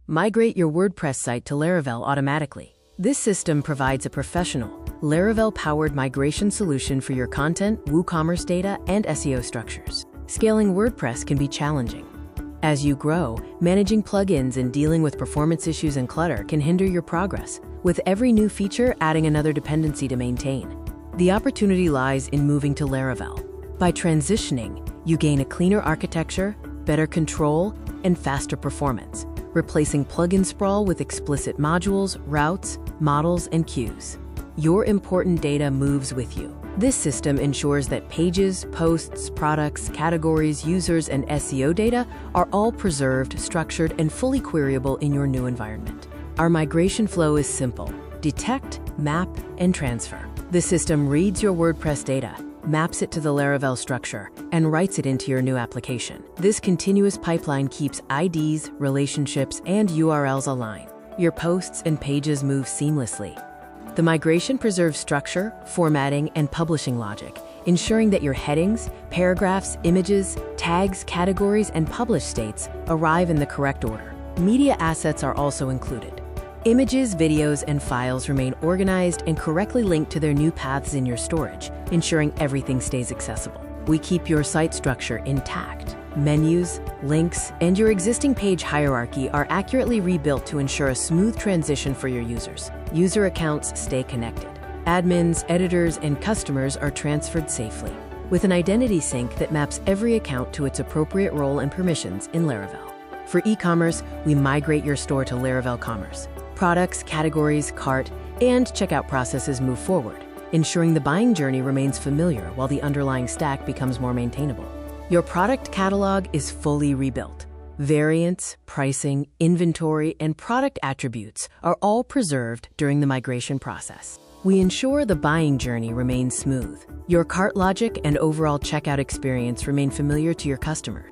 Migrate your WordPress site to Laravel automatically. This system provides a professional, Laravel-powered migration solution for your content, WooCommerce data, and SEO structures. Scaling WordPress can be challenging. As you grow, managing plugins and dealing with performance issues and clutter can hinder your progress, with every new feature adding another dependency to maintain. The opportunity lies in moving to Laravel. By transitioning, you gain a cleaner architecture, better control, and faster performance, replacing plugin sprawl with explicit modules, routes, models, and queues. Your important data moves with you. This system ensures that pages, posts, products, categories, users, and SEO data are all preserved, structured, and fully queryable in your new environment. Our migration flow is simple: detect, map, and transfer. The system reads your WordPress data, maps it to the Laravel structure, and writes it into your new application. This continuous pipeline keeps IDs, relationships, and URLs aligned. Your posts and pages move seamlessly. The migration preserves structure, formatting, and publishing logic, ensuring that your headings, paragraphs, images, tags, categories, and publish states arrive in the correct order. Media assets are also included. Images, videos, and files remain organized and correctly linked to their new paths in your storage, ensuring everything stays accessible. We keep your site structure intact. Menus, links, and your existing page hierarchy are accurately rebuilt to ensure a smooth transition for your users. User accounts stay connected. Admins, editors, and customers are transferred safely, with an identity sync that maps every account to its appropriate role and permissions in Laravel. For e-commerce, we migrate your store to Laravel Commerce. Products, categories, cart, and checkout processes move forward, ensuring the buying journey remains familiar while the underlying stack becomes more maintainable. Your product catalog is fully rebuilt. Variants, pricing, inventory, and product attributes are all preserved during the migration process. We ensure the buying journey remains smooth. Your cart logic and overall checkout experience remain familiar to your customer.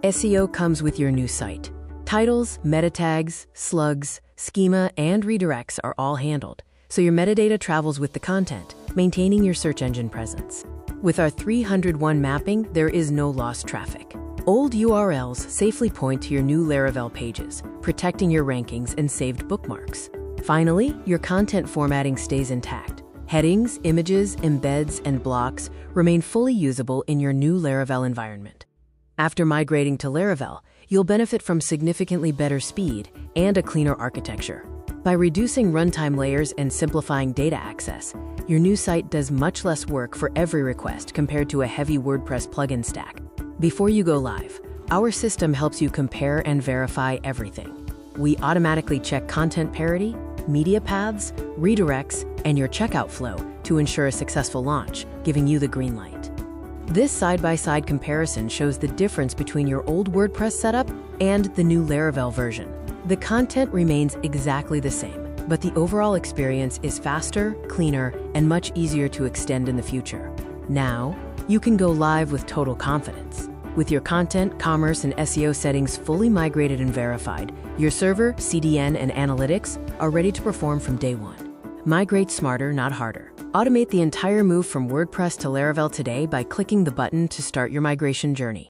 SEO comes with your new site. Titles, meta tags, slugs, schema, and redirects are all handled, so your metadata travels with the content, maintaining your search engine presence. With our 301 mapping, there is no lost traffic. Old URLs safely point to your new Laravel pages, protecting your rankings and saved bookmarks. Finally, your content formatting stays intact. Headings, images, embeds, and blocks remain fully usable in your new Laravel environment. After migrating to Laravel, you'll benefit from significantly better speed and a cleaner architecture. By reducing runtime layers and simplifying data access, your new site does much less work for every request compared to a heavy WordPress plugin stack. Before you go live, our system helps you compare and verify everything. We automatically check content parity, media paths, redirects, and your checkout flow to ensure a successful launch, giving you the green light. This side-by-side comparison shows the difference between your old WordPress setup and the new Laravel version. The content remains exactly the same, but the overall experience is faster, cleaner, and much easier to extend in the future. Now, you can go live with total confidence. With your content, commerce, and SEO settings fully migrated and verified, your server, CDN, and analytics are ready to perform from day one. Migrate smarter, not harder. Automate the entire move from WordPress to Laravel today by clicking the button to start your migration journey.